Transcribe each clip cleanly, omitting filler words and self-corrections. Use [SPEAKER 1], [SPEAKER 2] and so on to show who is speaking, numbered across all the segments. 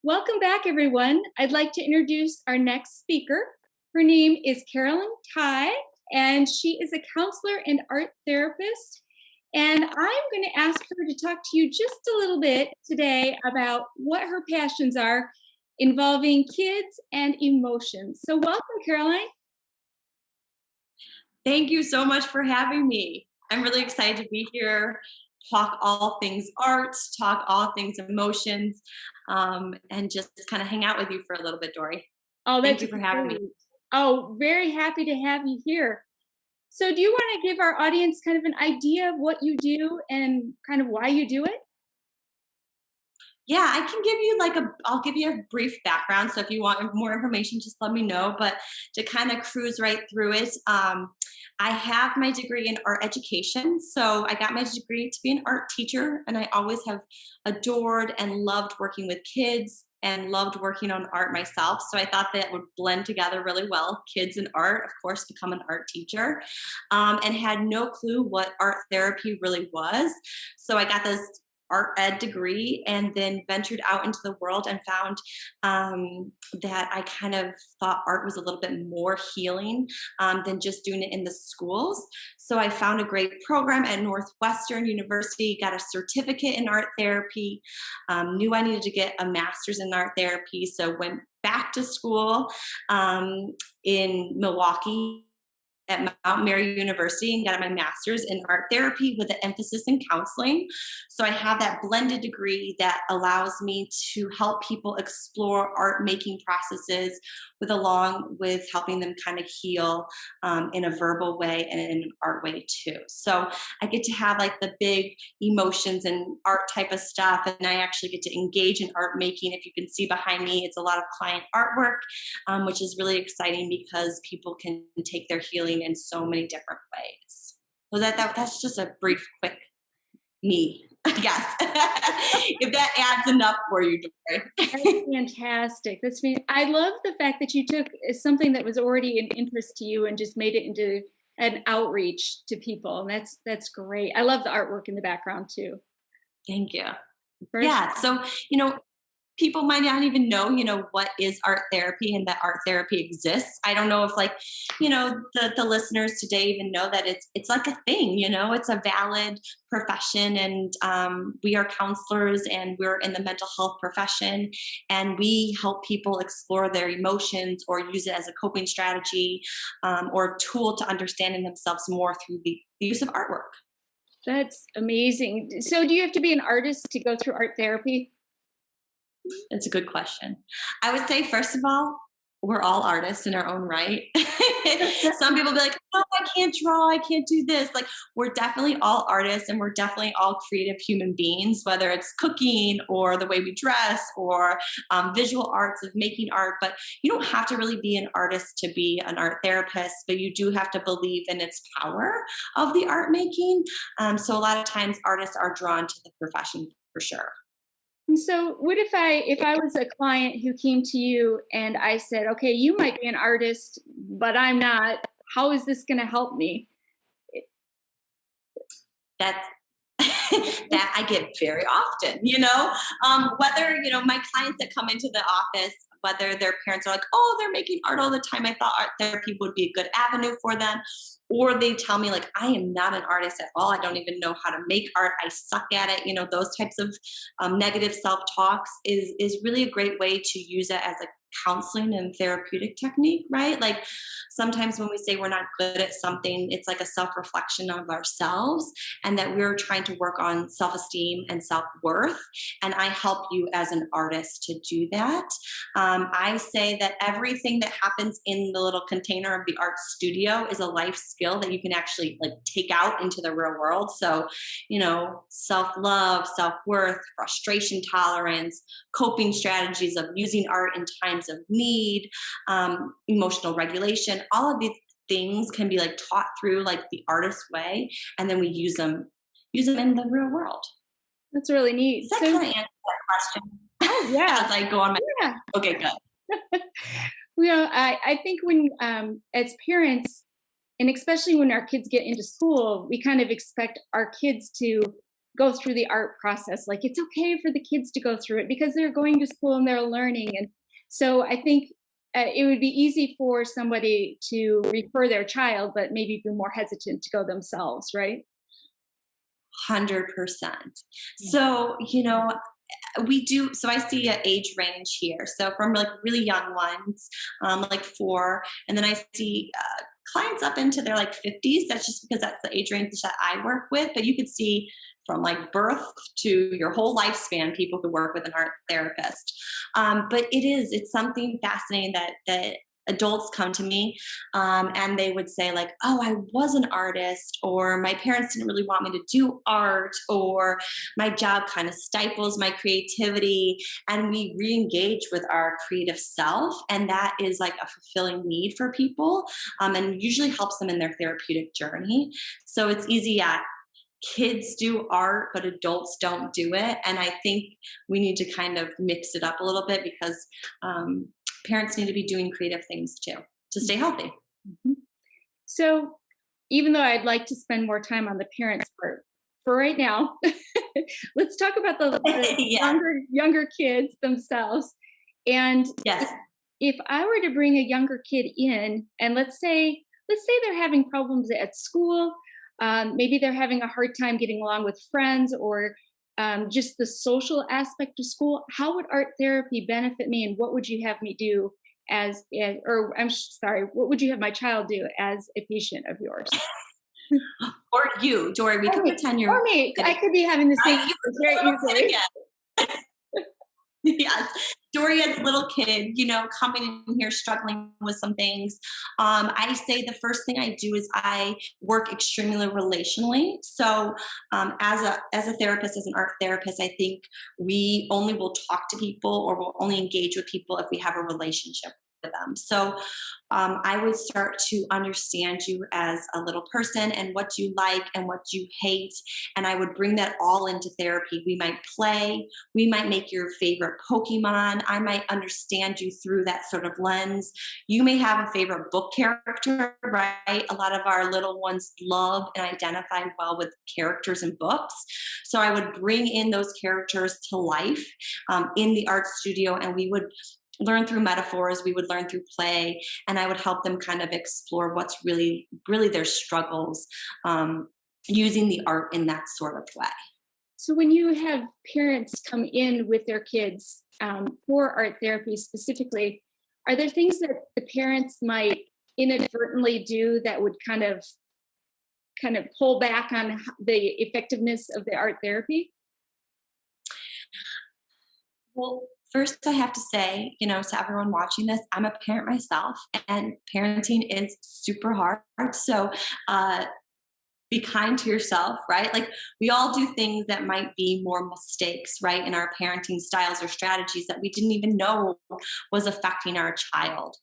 [SPEAKER 1] Welcome back, everyone. I'd like to introduce our next speaker. Her name is Carolyn Ty, and she is a counselor and art therapist. And I'm going to ask her to talk to you just a little bit today about what her passions are involving kids and emotions. So welcome, Caroline.
[SPEAKER 2] Thank you so much for having me. I'm really excited to be here, talk all things art, talk all things emotions, and just kind of hang out with you for a little bit, Dori.
[SPEAKER 1] Oh,
[SPEAKER 2] Thank
[SPEAKER 1] that's
[SPEAKER 2] you for having me.
[SPEAKER 1] great. Oh, very happy to have you here. So do you want to give our audience kind of an idea of what you do and kind of why you do it?
[SPEAKER 2] Yeah, I can give you I'll give you a brief background. So if you want more information, just let me know. But to kind of cruise right through it, I have my degree in art education. So I got my degree to be an art teacher, and I always have adored and loved working with kids and loved working on art myself. So I thought that would blend together really well, kids and art, of course, become an art teacher, and had no clue what art therapy really was. So I got this art ed degree and then ventured out into the world and found that I kind of thought art was a little bit more healing than just doing it in the schools. So I found a great program at Northwestern University, got a certificate in art therapy, knew I needed to get a master's in art therapy, so went back to school in Milwaukee at Mount Mary University and got my master's in art therapy with an emphasis in counseling. So I have that blended degree that allows me to help people explore art making processes along with helping them kind of heal in a verbal way and in an art way too. So I get to have like the big emotions and art type of stuff, and I actually get to engage in art making. If you can see behind me, it's a lot of client artwork, which is really exciting because people can take their healing in so many different ways. So that's just a brief, quick me, I guess. If that adds enough for you, Dori.
[SPEAKER 1] That's fantastic. I love the fact that you took something that was already an interest to you and just made it into an outreach to people. And that's great. I love the artwork in the background too.
[SPEAKER 2] Thank you.
[SPEAKER 1] For
[SPEAKER 2] Yeah.
[SPEAKER 1] sure.
[SPEAKER 2] So, people might not even know, what is art therapy and that art therapy exists. I don't know if the listeners today even know that it's like a thing, it's a valid profession, and we are counselors and we're in the mental health profession, and we help people explore their emotions or use it as a coping strategy or tool to understanding themselves more through the use of artwork.
[SPEAKER 1] That's amazing. So do you have to be an artist to go through art therapy?
[SPEAKER 2] That's a good question. I would say, first of all, we're all artists in our own right. Some people be like, oh, I can't draw, I can't do this. Like, we're definitely all artists and we're definitely all creative human beings, whether it's cooking or the way we dress or visual arts of making art. But you don't have to really be an artist to be an art therapist, but you do have to believe in its power of the art making. So a lot of times artists are drawn to the profession for sure.
[SPEAKER 1] And so what if I was a client who came to you and I said, okay, you might be an artist, but I'm not. How is this going to help me?
[SPEAKER 2] That's that I get very often, whether, my clients that come into the office, whether their parents are like, oh, they're making art all the time, I thought art therapy would be a good avenue for them. Or they tell me like, I am not an artist at all. I don't even know how to make art. I suck at it. Those types of negative self-talks is really a great way to use it as a counseling and therapeutic technique, right? Like sometimes when we say we're not good at something, it's like a self-reflection of ourselves and that we're trying to work on self-esteem and self-worth. And I help you as an artist to do that. I say that everything that happens in the little container of the art studio is a life skill that you can actually like take out into the real world. So, self-love, self-worth, frustration tolerance, coping strategies of using art in times of need, emotional regulation, all of these things can be like taught through like the artist way, and then we use them in the real world.
[SPEAKER 1] That's really neat.
[SPEAKER 2] Does that kind of answer that question?
[SPEAKER 1] Oh yeah.
[SPEAKER 2] As I go on my
[SPEAKER 1] Yeah.
[SPEAKER 2] Okay, good.
[SPEAKER 1] I think when as parents, and especially when our kids get into school, we kind of expect our kids to go through the art process. Like it's okay for the kids to go through it because they're going to school and they're learning. And so I think it would be easy for somebody to refer their child, but maybe be more hesitant to go themselves, right?
[SPEAKER 2] 100%.
[SPEAKER 1] Yeah.
[SPEAKER 2] So, we do, so I see an age range here. So from like really young ones, like 4, and then I see clients up into their like 50s. That's just because that's the age range that I work with. But you could see from like birth to your whole lifespan, people who work with an art therapist. But it's something fascinating that adults come to me, and they would say like, oh, I was an artist, or my parents didn't really want me to do art, or my job kind of stifles my creativity, and we re-engage with our creative self, and that is like a fulfilling need for people, and usually helps them in their therapeutic journey. So it's easy, yeah, kids do art but adults don't do it, and I think we need to kind of mix it up a little bit because parents need to be doing creative things too to stay healthy.
[SPEAKER 1] Mhm. So, even though I'd like to spend more time on the parents part, for right now, let's talk about the
[SPEAKER 2] Yeah.
[SPEAKER 1] younger kids themselves. And
[SPEAKER 2] Yes.
[SPEAKER 1] if I were to bring a younger kid in, and let's say they're having problems at school, maybe they're having a hard time getting along with friends, or just the social aspect of school. How would art therapy benefit me, and what would you have me do or sorry, what would you have my child do as a patient of yours?
[SPEAKER 2] Or you, Dory, we
[SPEAKER 1] Or
[SPEAKER 2] could
[SPEAKER 1] me,
[SPEAKER 2] pretend you're
[SPEAKER 1] or me. I
[SPEAKER 2] kidding,
[SPEAKER 1] could be having the
[SPEAKER 2] right?
[SPEAKER 1] same
[SPEAKER 2] You
[SPEAKER 1] answer
[SPEAKER 2] were a
[SPEAKER 1] very
[SPEAKER 2] little kid
[SPEAKER 1] easily.
[SPEAKER 2] again. Yes. Dory as a little kid, coming in here struggling with some things. I say the first thing I do is I work extremely relationally. So as a therapist, as an art therapist, I think we only will talk to people or will only engage with people if we have a relationship with them. So I would start to understand you as a little person and what you like and what you hate. And I would bring that all into therapy. We might play, we might make your favorite Pokemon. I might understand you through that sort of lens. You may have a favorite book character, right? A lot of our little ones love and identify well with characters in books. So I would bring in those characters to life in the art studio, and we would learn through metaphors, we would learn through play, and I would help them kind of explore what's really, really their struggles, using the art in that sort of way.
[SPEAKER 1] So when you have parents come in with their kids for art therapy specifically, are there things that the parents might inadvertently do that would kind of pull back on the effectiveness of the art therapy?
[SPEAKER 2] Well, first, I have to say, to everyone watching this, I'm a parent myself, and parenting is super hard. So, be kind to yourself, right? Like we all do things that might be more mistakes, right? In our parenting styles or strategies that we didn't even know was affecting our child.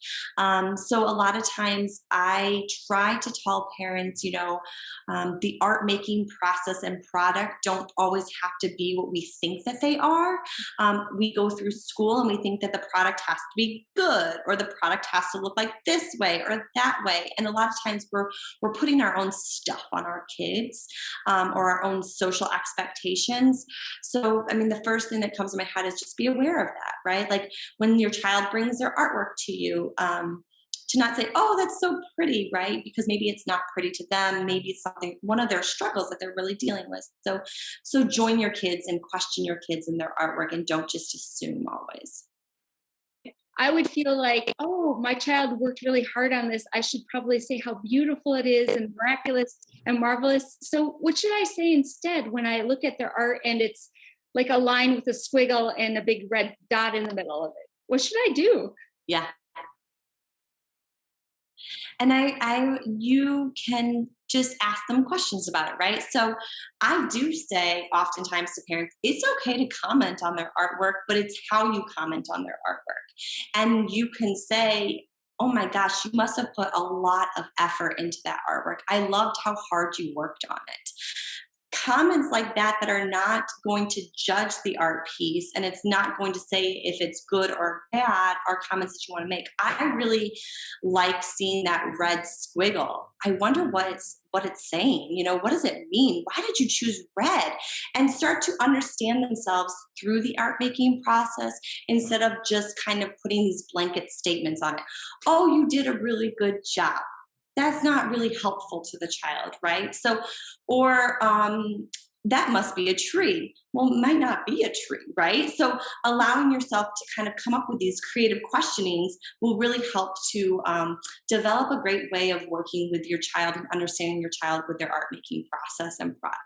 [SPEAKER 2] So a lot of times I try to tell parents, the art making process and product don't always have to be what we think that they are. We go through school and we think that the product has to be good, or the product has to look like this way or that way. And a lot of times we're putting our own stuff on our kids, or our own social expectations. So, I mean, the first thing that comes to my head is just be aware of that, right? Like when your child brings their artwork to you, to not say, oh, that's so pretty, right? Because maybe it's not pretty to them. Maybe it's one of their struggles that they're really dealing with. So join your kids and question your kids in their artwork, and don't just assume always.
[SPEAKER 1] I would feel like, oh, my child worked really hard on this. I should probably say how beautiful it is and miraculous and marvelous. So, what should I say instead when I look at their art and it's like a line with a squiggle and a big red dot in the middle of it? What should I do?
[SPEAKER 2] Yeah. And you can just ask them questions about it, right? So I do say oftentimes to parents, it's okay to comment on their artwork, but it's how you comment on their artwork. And you can say, oh my gosh, you must have put a lot of effort into that artwork. I loved how hard you worked on it. comments like that that are not going to judge the art piece, and it's not going to say if it's good or bad, are comments that you want to make. I really like seeing that red squiggle. I wonder what it's saying. What does it mean? Why did you choose red? And start to understand themselves through the art making process, instead of just kind of putting these blanket statements on it. Oh, you did a really good job. That's not really helpful to the child, right? So, or that must be a tree. Well, it might not be a tree, right? So, allowing yourself to kind of come up with these creative questionings will really help to develop a great way of working with your child and understanding your child with their art making process and product.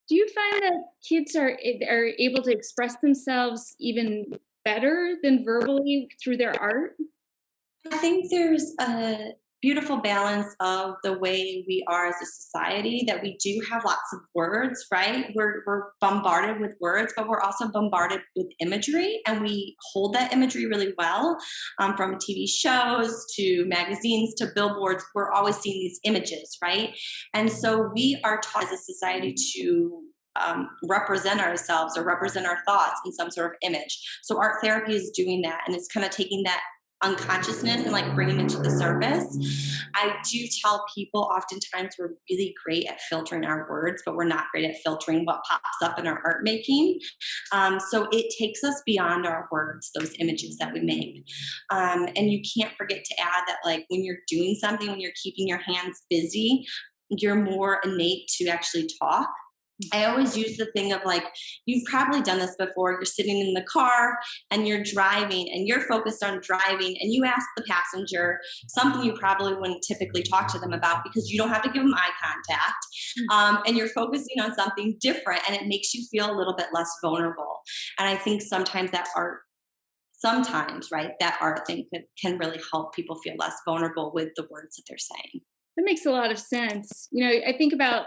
[SPEAKER 1] Do you find that kids are able to express themselves even better than verbally through their art?
[SPEAKER 2] I think there's a beautiful balance of the way we are as a society, that we do have lots of words, right? We're bombarded with words, but we're also bombarded with imagery, and we hold that imagery really well, from TV shows to magazines to billboards. We're always seeing these images, right? And so we are taught as a society to represent ourselves or represent our thoughts in some sort of image. So art therapy is doing that, and it's kind of taking that unconsciousness and like bringing it to the surface. I do tell people oftentimes we're really great at filtering our words, but we're not great at filtering what pops up in our art making. So it takes us beyond our words, those images that we make. And you can't forget to add that, like, when you're doing something, when you're keeping your hands busy, you're more innate to actually talk. I always use the thing of, like, you've probably done this before. You're sitting in the car and you're driving and you're focused on driving, and you ask the passenger something you probably wouldn't typically talk to them about because you don't have to give them eye contact. And you're focusing on something different, and it makes you feel a little bit less vulnerable. And I think right, that art thing can really help people feel less vulnerable with the words that they're saying.
[SPEAKER 1] That makes a lot of sense. I think about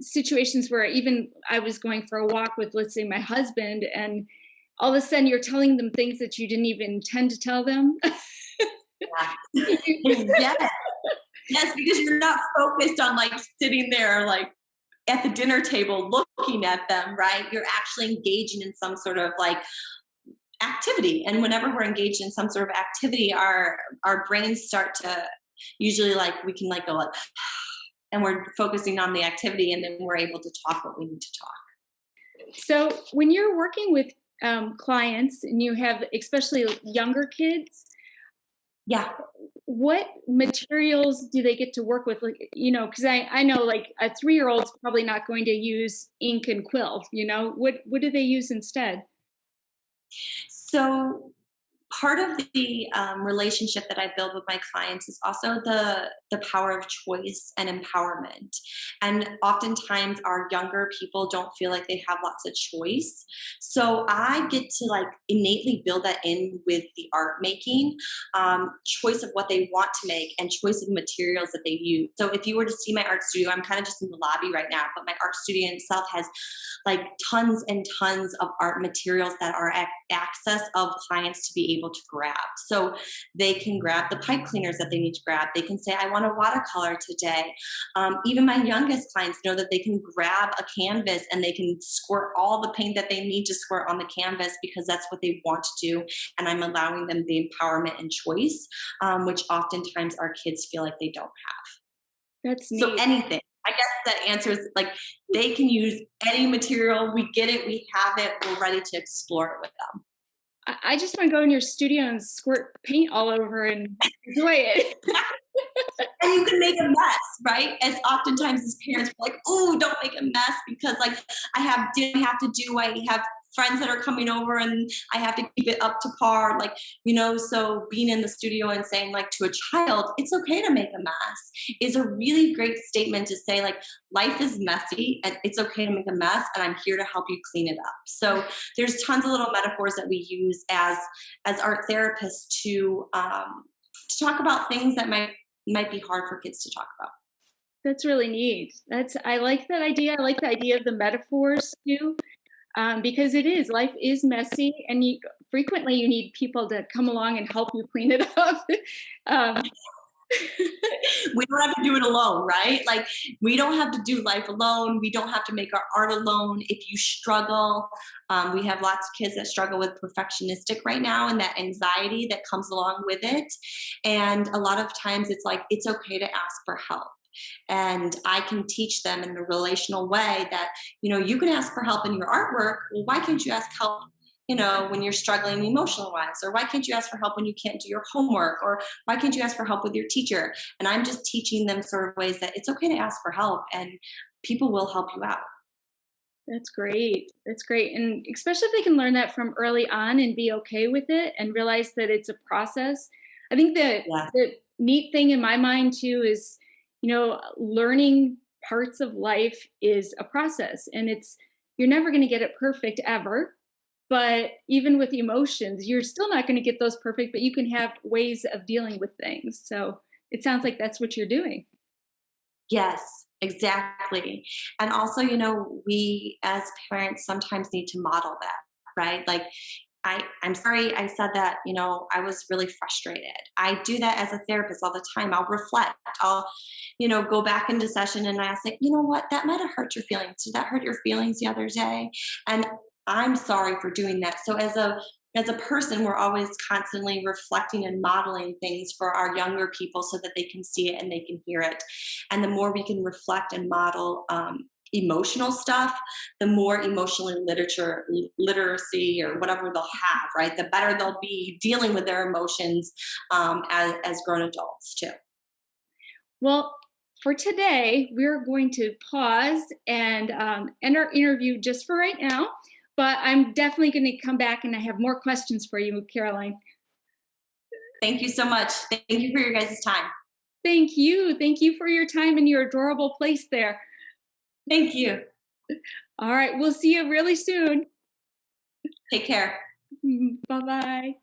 [SPEAKER 1] situations where even I was going for a walk with, let's say, my husband, and all of a sudden you're telling them things that you didn't even intend to tell them.
[SPEAKER 2] Yeah. Yes. Yes, because you're not focused on, like, sitting there, like, at the dinner table looking at them, right? You're actually engaging in some sort of, like, activity. And whenever we're engaged in some sort of activity, our brains start to, usually, like, we can, like, go like, and we're focusing on the activity, and then we're able to talk what we need to talk.
[SPEAKER 1] So when you're working with clients and you have especially younger kids,
[SPEAKER 2] Yeah.
[SPEAKER 1] what materials do they get to work with? Like, because I know, like, a 3-year-old's probably not going to use ink and quill. What do they use instead?
[SPEAKER 2] So part of the relationship that I build with my clients is also the power of choice and empowerment. And oftentimes our younger people don't feel like they have lots of choice. So I get to, like, innately build that in with the art making, choice of what they want to make and choice of materials that they use. So if you were to see my art studio, I'm kind of just in the lobby right now, but my art studio itself has, like, tons and tons of art materials that are at access of clients to be able to grab. So they can grab the pipe cleaners that they need to grab. They can say, I want a watercolor today. Even my youngest clients know that they can grab a canvas and they can squirt all the paint that they need to squirt on the canvas because that's what they want to do. And I'm allowing them the empowerment and choice, which oftentimes our kids feel like they don't have.
[SPEAKER 1] That's
[SPEAKER 2] So
[SPEAKER 1] neat.
[SPEAKER 2] anything. I guess that answers, like, they can use any material. We get it. We have it. We're ready to explore it with them.
[SPEAKER 1] I just want to go in your studio and squirt paint all over and enjoy it.
[SPEAKER 2] And you can make a mess, right? As oftentimes as parents, we're like, oh, don't make a mess because, like, I have friends that are coming over and I have to keep it up to par. Like, so being in the studio and saying, like, to a child, it's okay to make a mess is a really great statement to say, like, life is messy and it's okay to make a mess and I'm here to help you clean it up. So there's tons of little metaphors that we use as art therapists to talk about things that might be hard for kids to talk about.
[SPEAKER 1] That's really neat. I like that idea. I like the idea of the metaphors too. Because life is messy, and frequently you need people to come along and help you clean it up. um,
[SPEAKER 2] We don't have to do it alone, right? Like, we don't have to do life alone. We don't have to make our art alone. If you struggle, we have lots of kids that struggle with perfectionistic right now and that anxiety that comes along with it. And a lot of times it's like, it's okay to ask for help. And I can teach them in a relational way that, you can ask for help in your artwork. Well, why can't you ask help, when you're struggling emotional wise? Or why can't you ask for help when you can't do your homework? Or why can't you ask for help with your teacher? And I'm just teaching them sort of ways that it's okay to ask for help and people will help you out.
[SPEAKER 1] That's great. That's great. And especially if they can learn that from early on and be okay with it and realize that it's a process. I think that
[SPEAKER 2] Yeah.
[SPEAKER 1] the neat thing in my mind too is, learning parts of life is a process, and you're never going to get it perfect ever. But even with emotions, you're still not going to get those perfect, but you can have ways of dealing with things. So it sounds like that's what you're doing.
[SPEAKER 2] Yes, exactly. And also, we as parents sometimes need to model that, right? Like, I'm sorry I said that, I was really frustrated. I do that as a therapist all the time. I'll reflect. I'll, go back into session and I say, you know what, that might have hurt your feelings. Did that hurt your feelings the other day? And I'm sorry for doing that. So as a person, we're always constantly reflecting and modeling things for our younger people so that they can see it and they can hear it. And the more we can reflect and model emotional stuff, the more emotionally literacy or whatever they'll have, right? The better they'll be dealing with their emotions as grown adults too.
[SPEAKER 1] Well, for today, we're going to pause and end our interview just for right now. But I'm definitely going to come back and I have more questions for you, Caroline.
[SPEAKER 2] Thank you so much. Thank you for your guys' time.
[SPEAKER 1] Thank you. Thank you for your time and your adorable place there.
[SPEAKER 2] Thank you.
[SPEAKER 1] All right. We'll see you really soon.
[SPEAKER 2] Take care.
[SPEAKER 1] Bye bye.